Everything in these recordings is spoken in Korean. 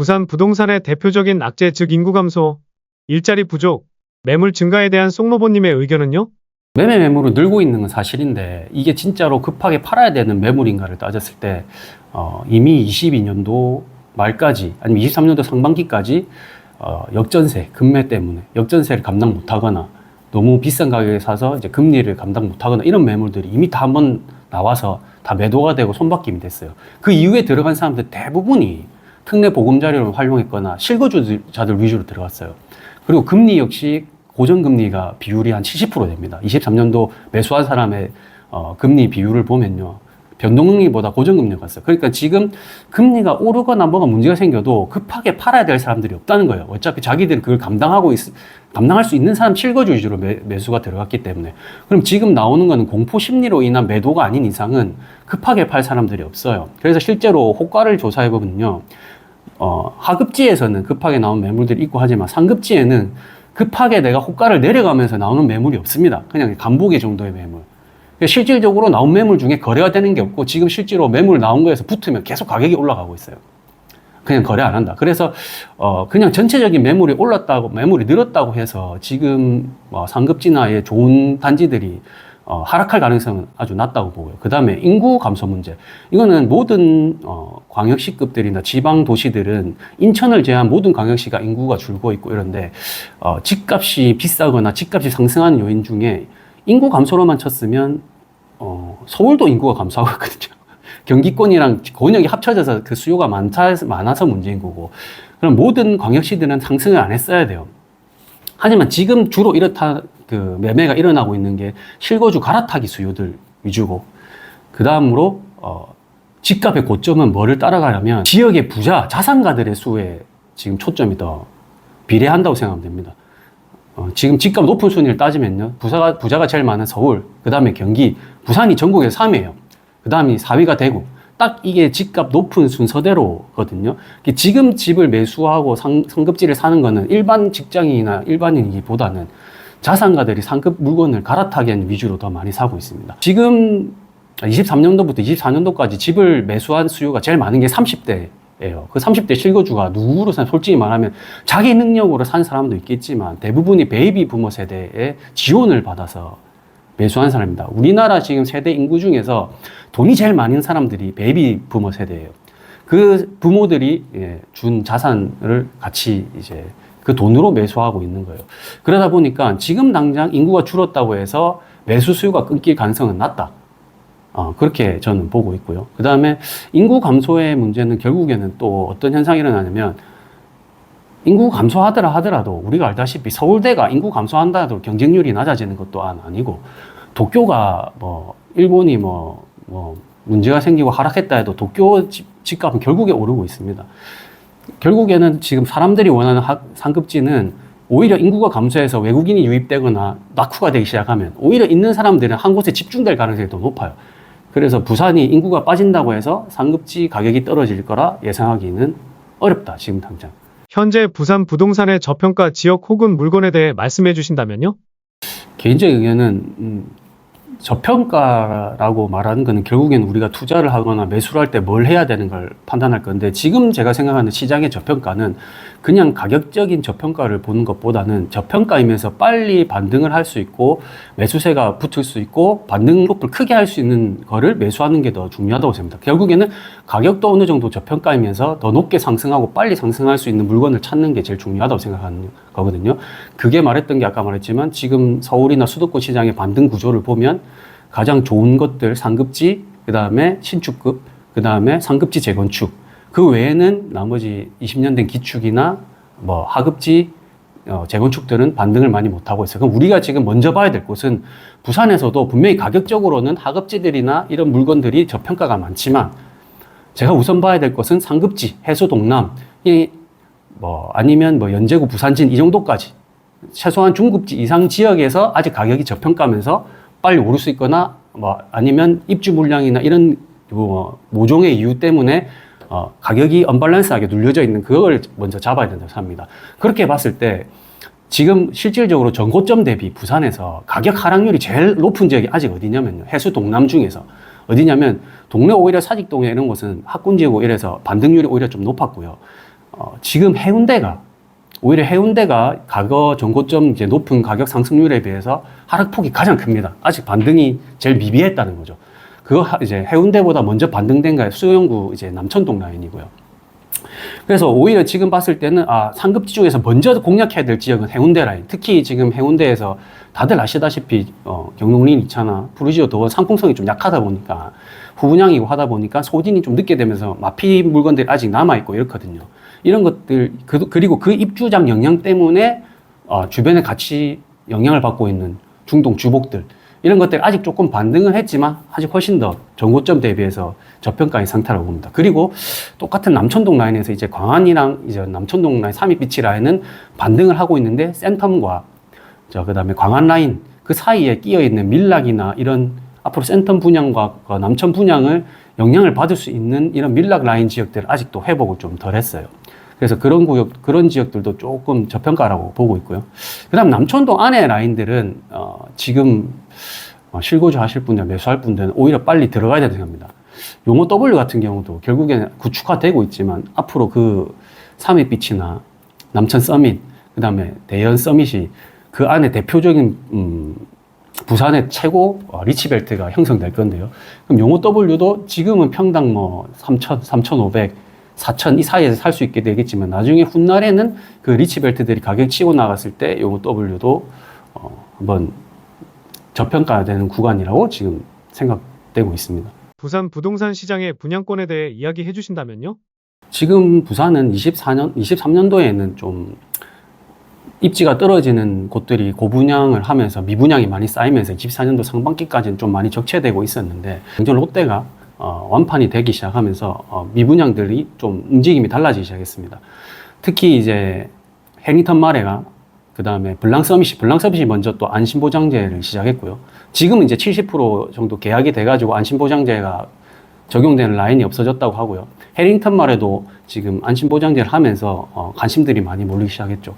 부산 부동산의 대표적인 악재 즉 인구 감소, 일자리 부족, 매물 증가에 대한 송로보님의 의견은요? 매매 매물은 늘고 있는 건 사실인데 이게 진짜로 급하게 팔아야 되는 매물인가를 따졌을 때 이미 22년도 말까지 아니면 23년도 상반기까지 역전세, 금매 때문에 역전세를 감당 못하거나 너무 비싼 가격에 사서 이제 금리를 감당 못하거나 이런 매물들이 이미 다 한번 나와서 다 매도가 되고 손바뀜이 됐어요. 그 이후에 들어간 사람들 대부분이 특례 보금자리를 활용했거나 실거주자들 위주로 들어갔어요. 그리고 금리 역시 고정금리가 비율이 한 70% 됩니다. 23년도 매수한 사람의 금리 비율을 보면요. 변동금리보다 고정금리가 갔어요. 그러니까 지금 금리가 오르거나 뭐가 문제가 생겨도 급하게 팔아야 될 사람들이 없다는 거예요. 어차피 자기들이 그걸 감당할 수 있는 사람 실거주 위주로 매수가 들어갔기 때문에. 그럼 지금 나오는 거는 공포 심리로 인한 매도가 아닌 이상은 급하게 팔 사람들이 없어요. 그래서 실제로 호가를 조사해보면요. 하급지에서는 급하게 나온 매물들이 있고 하지만 상급지에는 급하게 내가 호가를 내려가면서 나오는 매물이 없습니다. 그냥 간보기 정도의 매물. 실질적으로 나온 매물 중에 거래가 되는 게 없고 지금 실제로 매물 나온 거에서 붙으면 계속 가격이 올라가고 있어요. 그냥 거래 안 한다. 그래서 그냥 전체적인 매물이 올랐다고 매물이 늘었다고 해서 지금 상급지나의 좋은 단지들이 하락할 가능성은 아주 낮다고 보고요. 그 다음에 인구 감소 문제. 이거는 모든 광역시급들이나 지방 도시들은 인천을 제외한 모든 광역시가 인구가 줄고 있고 이런데 집값이 비싸거나 집값이 상승하는 요인 중에 인구 감소로만 쳤으면 서울도 인구가 감소하고 있거든요. 경기권이랑 권역이 합쳐져서 그 수요가 많아서 문제인 거고 그럼 모든 광역시들은 상승을 안 했어야 돼요. 하지만 지금 주로 이렇다 그 매매가 일어나고 있는 게 실거주 갈아타기 수요들 위주고 그 다음으로 집값의 고점은 뭐를 따라가려면 지역의 부자 자산가들의 수에 지금 초점이 더 비례한다고 생각하면 됩니다. 지금 집값 높은 순위를 따지면요. 부자가 제일 많은 서울, 그 다음에 경기, 부산이 전국에서 3위예요. 그 다음이 4위가 대구. 딱 이게 집값 높은 순서대로거든요. 지금 집을 매수하고 상급지를 사는 거는 일반 직장인이나 일반인이기보다는 자산가들이 상급 물건을 갈아타기 하는 위주로 더 많이 사고 있습니다. 지금 23년도부터 24년도까지 집을 매수한 수요가 제일 많은 게 30대예요. 그 30대 실거주가 누구로 사면 솔직히 말하면 자기 능력으로 산 사람도 있겠지만 대부분이 베이비 부모 세대의 지원을 받아서 매수한 사람입니다. 우리나라 지금 세대 인구 중에서 돈이 제일 많은 사람들이 베이비 부모 세대예요. 그 부모들이 준 자산을 같이 이제 그 돈으로 매수하고 있는 거예요. 그러다 보니까 지금 당장 인구가 줄었다고 해서 매수 수요가 끊길 가능성은 낮다. 그렇게 저는 보고 있고요. 그 다음에 인구 감소의 문제는 결국에는 또 어떤 현상이 일어나냐면 인구 감소하더라 하더라도 우리가 알다시피 서울대가 인구 감소한다 하더라도 경쟁률이 낮아지는 것도 아니고 도쿄가 일본이 문제가 생기고 하락했다 해도 도쿄 집값은 결국에 오르고 있습니다. 결국에는 지금 사람들이 원하는 상급지는 오히려 인구가 감소해서 외국인이 유입되거나 낙후가 되기 시작하면 오히려 있는 사람들은 한 곳에 집중될 가능성이 더 높아요. 그래서 부산이 인구가 빠진다고 해서 상급지 가격이 떨어질 거라 예상하기는 어렵다, 지금 당장. 현재 부산 부동산의 저평가 지역 혹은 물건에 대해 말씀해 주신다면요? 개인적인 의견은 저평가라고 말하는 거는 결국에는 우리가 투자를 하거나 매수를 할 때 뭘 해야 되는 걸 판단할 건데 지금 제가 생각하는 시장의 저평가는 그냥 가격적인 저평가를 보는 것보다는 저평가이면서 빨리 반등을 할 수 있고 매수세가 붙을 수 있고 반등 높을 크게 할 수 있는 거를 매수하는 게 더 중요하다고 생각합니다. 결국에는 가격도 어느 정도 저평가이면서 더 높게 상승하고 빨리 상승할 수 있는 물건을 찾는 게 제일 중요하다고 생각하는 거거든요. 그게 말했던 게 아까 말했지만 지금 서울이나 수도권 시장의 반등 구조를 보면 가장 좋은 것들 상급지, 그 다음에 신축급, 그 다음에 상급지 재건축. 그 외에는 나머지 20년 된 기축이나 하급지 재건축들은 반등을 많이 못하고 있어요. 그럼 우리가 지금 먼저 봐야 될 곳은 부산에서도 분명히 가격적으로는 하급지들이나 이런 물건들이 저평가가 많지만 제가 우선 봐야 될 것은 상급지, 해수 동남, 아니면 연제구, 부산진 이 정도까지 최소한 중급지 이상 지역에서 아직 가격이 저평가면서 빨리 오를 수 있거나 아니면 입주 물량이나 이런 모종의 이유 때문에 가격이 언밸런스하게 눌려져 있는 그걸 먼저 잡아야 된다고 생각합니다. 그렇게 봤을 때 지금 실질적으로 전고점 대비 부산에서 가격 하락률이 제일 높은 지역이 아직 어디냐면요. 해수 동남 중에서 어디냐면 동래 오히려 사직동에 이런 곳은 학군지고 이래서 반등률이 오히려 좀 높았고요. 지금 오히려 해운대가 과거 전고점 이제 높은 가격 상승률에 비해서 하락폭이 가장 큽니다. 아직 반등이 제일 미비했다는 거죠. 이제 해운대보다 먼저 반등된 게 수영구 이제 남천동 라인이고요. 그래서 오히려 지금 봤을 때는 상급지 중에서 먼저 공략해야 될 지역은 해운대 라인. 특히 지금 해운대에서 다들 아시다시피 경농린 2차나 푸르지오 더 상품성이 좀 약하다 보니까 후분양이고 하다 보니까 소진이 좀 늦게 되면서 마피 물건들이 아직 남아있고 이렇거든요. 이런 것들, 그리고 그 입주장 영향 때문에 주변에 같이 영향을 받고 있는 중동 주복들, 이런 것들이 아직 조금 반등은 했지만 아직 훨씬 더 전고점 대비해서 저평가인 상태라고 봅니다. 그리고 똑같은 남천동 라인에서 이제 광안이랑 이제 남천동 라인 삼입비치 라인은 반등을 하고 있는데 센텀과 그다음에 광안 라인 그 사이에 끼어 있는 밀락이나 이런 앞으로 센텀 분양과 남천 분양을 영향을 받을 수 있는 이런 밀락 라인 지역들 아직도 회복을 좀 덜 했어요. 그래서 그런 지역들도 조금 저평가라고 보고 있고요. 그 다음 남천동 안에 라인들은, 지금, 실거주 하실 분들, 매수할 분들은 오히려 빨리 들어가야 된다고 생각합니다. 용호 W 같은 경우도 결국에는 구축화되고 있지만, 앞으로 그 삼입비치나 남천 서밋, 그 다음에 대연 서밋이 그 안에 대표적인, 부산의 최고 리치벨트가 형성될 건데요. 그럼 용호 W도 지금은 평당 3,000, 3,500, 4,000 이 사이에서 살 수 있게 되겠지만 나중에 훗날에는 그 리치벨트들이 가격 치고 나갔을 때 요거 W도 한번 저평가되는 구간이라고 지금 생각되고 있습니다. 부산 부동산 시장의 분양권에 대해 이야기해 주신다면요? 지금 부산은 23년도에는 좀 입지가 떨어지는 곳들이 고분양을 하면서 미분양이 많이 쌓이면서 24년도 상반기까지는 좀 많이 적체되고 있었는데 경전 롯데가 완판이 되기 시작하면서 미분양들이 좀 움직임이 달라지기 시작했습니다. 특히 이제 해링턴 마레가 그 다음에 블랑서밋이 먼저 또 안심보장제를 시작했고요. 지금은 이제 70% 정도 계약이 돼가지고 안심보장제가 적용되는 라인이 없어졌다고 하고요. 해링턴 마레도 지금 안심보장제를 하면서 관심들이 많이 몰리기 시작했죠.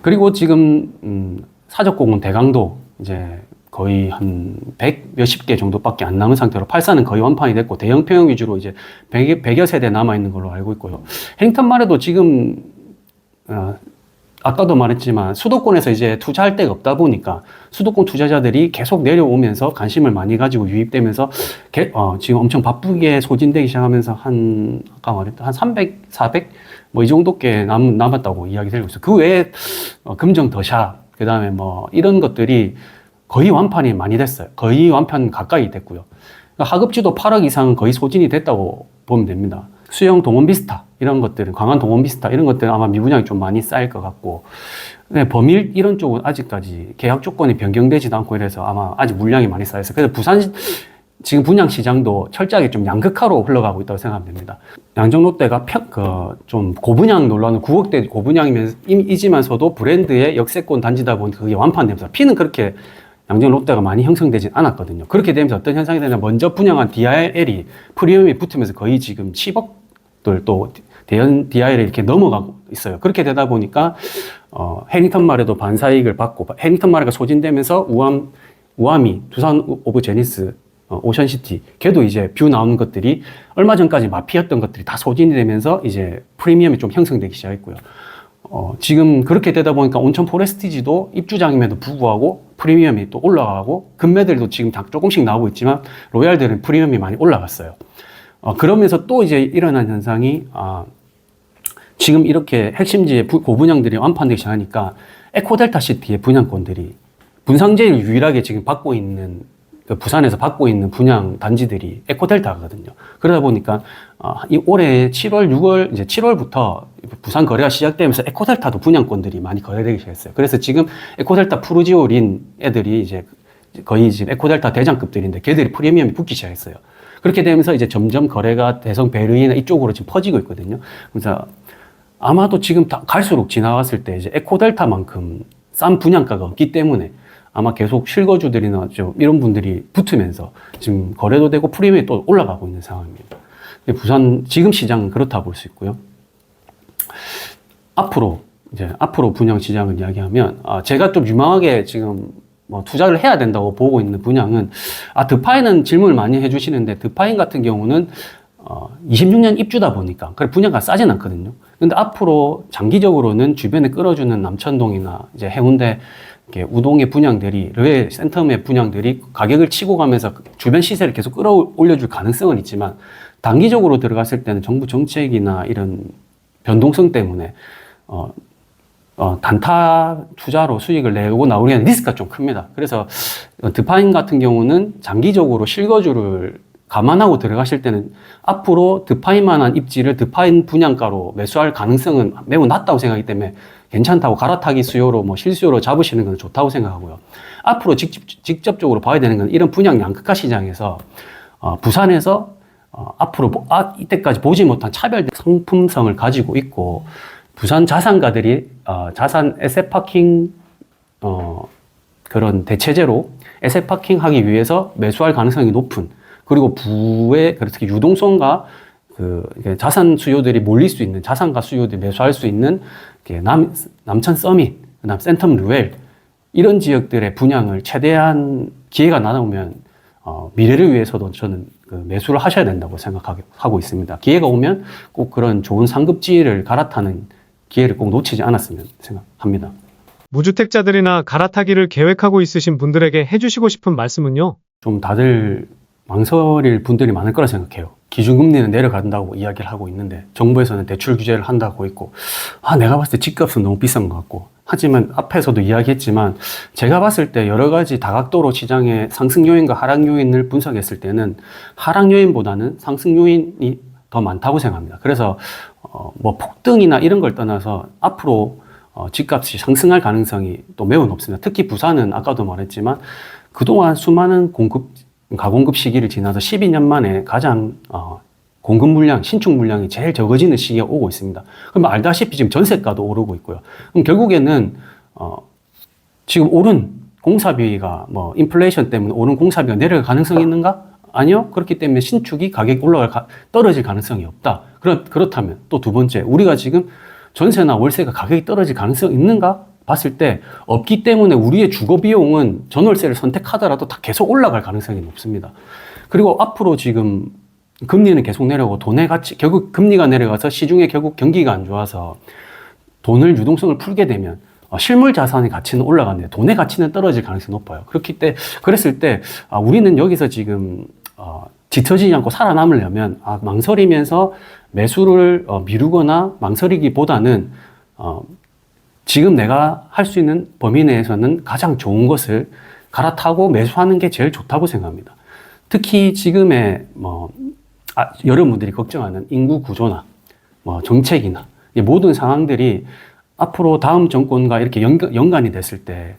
그리고 지금 사적공원 대강도 이제 거의 한 100 몇십 개 정도밖에 안 남은 상태로 8사는 거의 완판이 됐고 대형 평형 위주로 이제 100여 세대 남아있는 걸로 알고 있고요. 해링턴 마레도 지금 아까도 말했지만 수도권에서 이제 투자할 데가 없다 보니까 수도권 투자자들이 계속 내려오면서 관심을 많이 가지고 유입되면서 지금 엄청 바쁘게 소진되기 시작하면서 아까 말했던 한 300, 400 뭐 이 정도께 남았다고 이야기 드리고 있어요. 그 외에 금정 더샵 그 다음에 뭐 이런 것들이 거의 완판이 많이 됐어요. 거의 완판 가까이 됐고요. 그러니까 하급지도 8억 이상은 거의 소진이 됐다고 보면 됩니다. 수영 동원비스타 이런 것들은 광안 동원비스타 이런 것들은 아마 미분양이 좀 많이 쌓일 것 같고 범일 이런 쪽은 아직까지 계약 조건이 변경되지도 않고 이래서 아마 아직 물량이 많이 쌓여서 그래서 부산 지금 분양 시장도 철저하게 좀 양극화로 흘러가고 있다고 생각하면 됩니다. 양정롯데가 좀 고분양 논란은 9억대 고분양이지만서도 브랜드의 역세권 단지다 보니까 그게 완판되면서 피는 그렇게 양정롯데가 많이 형성되진 않았거든요. 그렇게 되면서 어떤 현상이 되냐면 먼저 분양한 DIL이 프리미엄이 붙으면서 거의 지금 10억들 또 대연 DIL이 이렇게 넘어가고 있어요. 그렇게 되다 보니까 해링턴 마레도 반사이익을 받고 해링턴 마레가 소진되면서 우암이 두산 오브 제니스 오션시티 걔도 이제 뷰 나오는 것들이 얼마 전까지 마피였던 것들이 다 소진이 되면서 이제 프리미엄이 좀 형성되기 시작했고요. 지금 그렇게 되다 보니까 온천 포레스티지도 입주장임에도 불구하고 프리미엄이 또 올라가고 금매들도 지금 조금씩 나오고 있지만 로얄들은 프리미엄이 많이 올라갔어요. 그러면서 또 이제 일어난 현상이 지금 이렇게 핵심지의 고분양들이 완판되기 시작하니까 에코델타 시티의 분양권들이 분상제일 유일하게 지금 받고 있는 부산에서 받고 있는 분양 단지들이 에코델타거든요. 그러다 보니까 이 올해 7월, 6월 이제 7월부터 부산 거래가 시작되면서 에코델타도 분양권들이 많이 거래되기 시작했어요. 그래서 지금 에코델타 푸르지오린 애들이 이제 거의 지금 에코델타 대장급들인데 걔들이 프리미엄이 붙기 시작했어요. 그렇게 되면서 이제 점점 거래가 대성 베르이나 이쪽으로 지금 퍼지고 있거든요. 그래서 아마도 지금 갈수록 지나갔을 때 이제 에코델타만큼 싼 분양가가 없기 때문에 아마 계속 실거주들이나 좀 이런 분들이 붙으면서 지금 거래도 되고 프리미엄이 또 올라가고 있는 상황입니다. 부산 지금 시장은 그렇다 볼 수 있고요. 앞으로 분양 시장을 이야기하면 제가 좀 유망하게 지금 뭐 투자를 해야 된다고 보고 있는 분양은 드파인은 질문을 많이 해주시는데 드파인 같은 경우는 26년 입주다 보니까 그래 분양가 싸진 않거든요. 근데 앞으로 장기적으로는 주변에 끌어주는 남천동이나 이제 해운대 이렇게 우동의 분양들이, 르웨 센텀의 분양들이 가격을 치고 가면서 주변 시세를 계속 끌어올려줄 가능성은 있지만, 단기적으로 들어갔을 때는 정부 정책이나 이런 변동성 때문에 단타 투자로 수익을 내고 나오기에는 리스크가 좀 큽니다. 그래서 드파인 같은 경우는 장기적으로 실거주를 감안하고 들어가실 때는 앞으로 드파인만한 입지를 드파인 분양가로 매수할 가능성은 매우 낮다고 생각하기 때문에 괜찮다고, 갈아타기 수요로 뭐 실수요로 잡으시는 건 좋다고 생각하고요. 앞으로 직접적으로 봐야 되는 건 이런 분양 양극화 시장에서 부산에서 앞으로 이때까지 보지 못한 차별된 상품성을 가지고 있고, 부산 자산가들이 자산 에셋파킹 그런 대체제로 에셋파킹 하기 위해서 매수할 가능성이 높은, 그리고 부의 그렇게 유동성과 자산 수요들이 몰릴 수 있는, 자산가 수요들이 매수할 수 있는 남천 서밋, 그다음 센텀 루엘, 이런 지역들의 분양을 최대한 기회가 나오면 미래를 위해서도 저는 매수를 하셔야 된다고 생각하고 있습니다. 기회가 오면 꼭 그런 좋은 상급지를 갈아타는 기회를 꼭 놓치지 않았으면 생각합니다. 무주택자들이나 갈아타기를 계획하고 있으신 분들에게 해주시고 싶은 말씀은요? 좀 다들 망설일 분들이 많을 거라 생각해요. 기준금리는 내려간다고 이야기를 하고 있는데, 정부에서는 대출 규제를 한다고 있고, 내가 봤을 때 집값은 너무 비싼 것 같고, 하지만 앞에서도 이야기했지만 제가 봤을 때 여러 가지 다각도로 시장의 상승 요인과 하락 요인을 분석했을 때는 하락 요인보다는 상승 요인이 더 많다고 생각합니다. 그래서 뭐 폭등이나 이런 걸 떠나서 앞으로 집값이 상승할 가능성이 또 매우 높습니다. 특히 부산은 아까도 말했지만 그동안 수많은 가공급 시기를 지나서 12년 만에 가장 공급 물량, 신축 물량이 제일 적어지는 시기가 오고 있습니다. 그럼 알다시피 지금 전세가도 오르고 있고요. 그럼 결국에는 지금 오른 공사비가 뭐 인플레이션 때문에 오른 공사비가 내려갈 가능성이 있는가? 아니요. 그렇기 때문에 신축이 가격이 떨어질 가능성이 없다. 그렇다면 또 두 번째, 우리가 지금 전세나 월세가 가격이 떨어질 가능성이 있는가? 봤을 때 없기 때문에 우리의 주거 비용은 전월세를 선택하더라도 다 계속 올라갈 가능성이 높습니다. 그리고 앞으로 지금 금리는 계속 내려오고 돈의 가치, 결국 금리가 내려가서 시중에 결국 경기가 안 좋아서 돈을 유동성을 풀게 되면 실물 자산의 가치는 올라가는데 돈의 가치는 떨어질 가능성이 높아요. 그랬을 때 우리는 여기서 지금 뒤처지지 않고 살아남으려면 망설이면서 매수를 미루거나 망설이기보다는 지금 내가 할 수 있는 범위 내에서는 가장 좋은 것을 갈아타고 매수하는 게 제일 좋다고 생각합니다. 특히 지금의 여러분들이 걱정하는 인구 구조나 정책이나 모든 상황들이 앞으로 다음 정권과 이렇게 연관이 됐을 때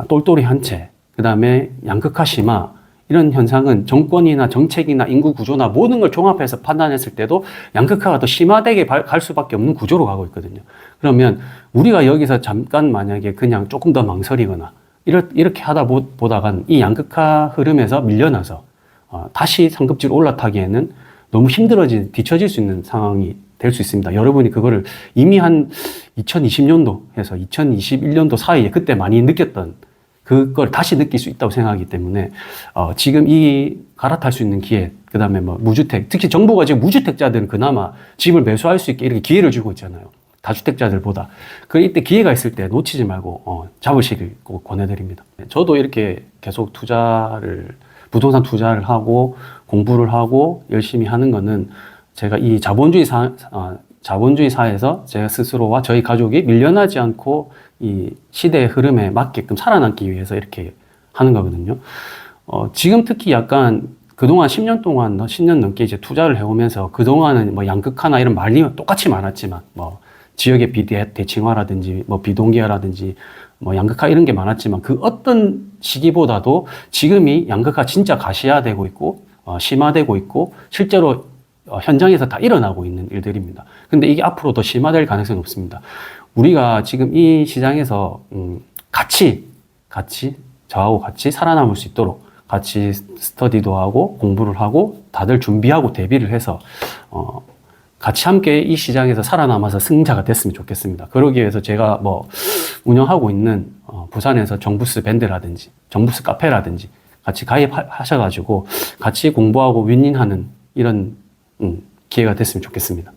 똘똘이 한 채, 그 다음에 양극화 심화, 이런 현상은 정권이나 정책이나 인구 구조나 모든 걸 종합해서 판단했을 때도 양극화가 더 심화되게 갈 수밖에 없는 구조로 가고 있거든요. 그러면 우리가 여기서 잠깐 만약에 그냥 조금 더 망설이거나 이렇게 하다 보다간 이 양극화 흐름에서 밀려나서 다시 상급지로 올라타기에는 너무 뒤처질 수 있는 상황이 될 수 있습니다. 여러분이 그거를 이미 한 2020년도 해서 2021년도 사이에 그때 많이 느꼈던 그걸 다시 느낄 수 있다고 생각하기 때문에 지금 이 갈아탈 수 있는 기회, 그 다음에 무주택, 특히 정부가 지금 무주택자들은 그나마 집을 매수할 수 있게 이렇게 기회를 주고 있잖아요. 다주택자들보다. 이때 기회가 있을 때 놓치지 말고 잡으시길 꼭 권해드립니다. 저도 이렇게 계속 부동산 투자를 하고 공부를 하고 열심히 하는 거는 제가 이 자본주의 사회에서 제가 스스로와 저희 가족이 밀려나지 않고 이 시대의 흐름에 맞게끔 살아남기 위해서 이렇게 하는 거거든요. 지금 특히 약간 그동안 10년 넘게 이제 투자를 해오면서 그동안은 양극화나 이런 말이 똑같이 많았지만 지역의 비대칭화라든지 비동기화라든지 양극화 이런 게 많았지만 그 어떤 시기보다도 지금이 양극화 진짜 가시화되고 있고 심화되고 있고 실제로 현장에서 다 일어나고 있는 일들입니다. 근데 이게 앞으로 더 심화될 가능성이 높습니다. 우리가 지금 이 시장에서 저하고 같이 살아남을 수 있도록 같이 스터디도 하고 공부를 하고 다들 준비하고 대비를 해서 같이 함께 이 시장에서 살아남아서 승자가 됐으면 좋겠습니다. 그러기 위해서 제가 운영하고 있는 부산에서 정부스 밴드라든지 정부스 카페라든지 같이 가입하셔가지고 같이 공부하고 윈윈하는 이런 기회가 됐으면 좋겠습니다.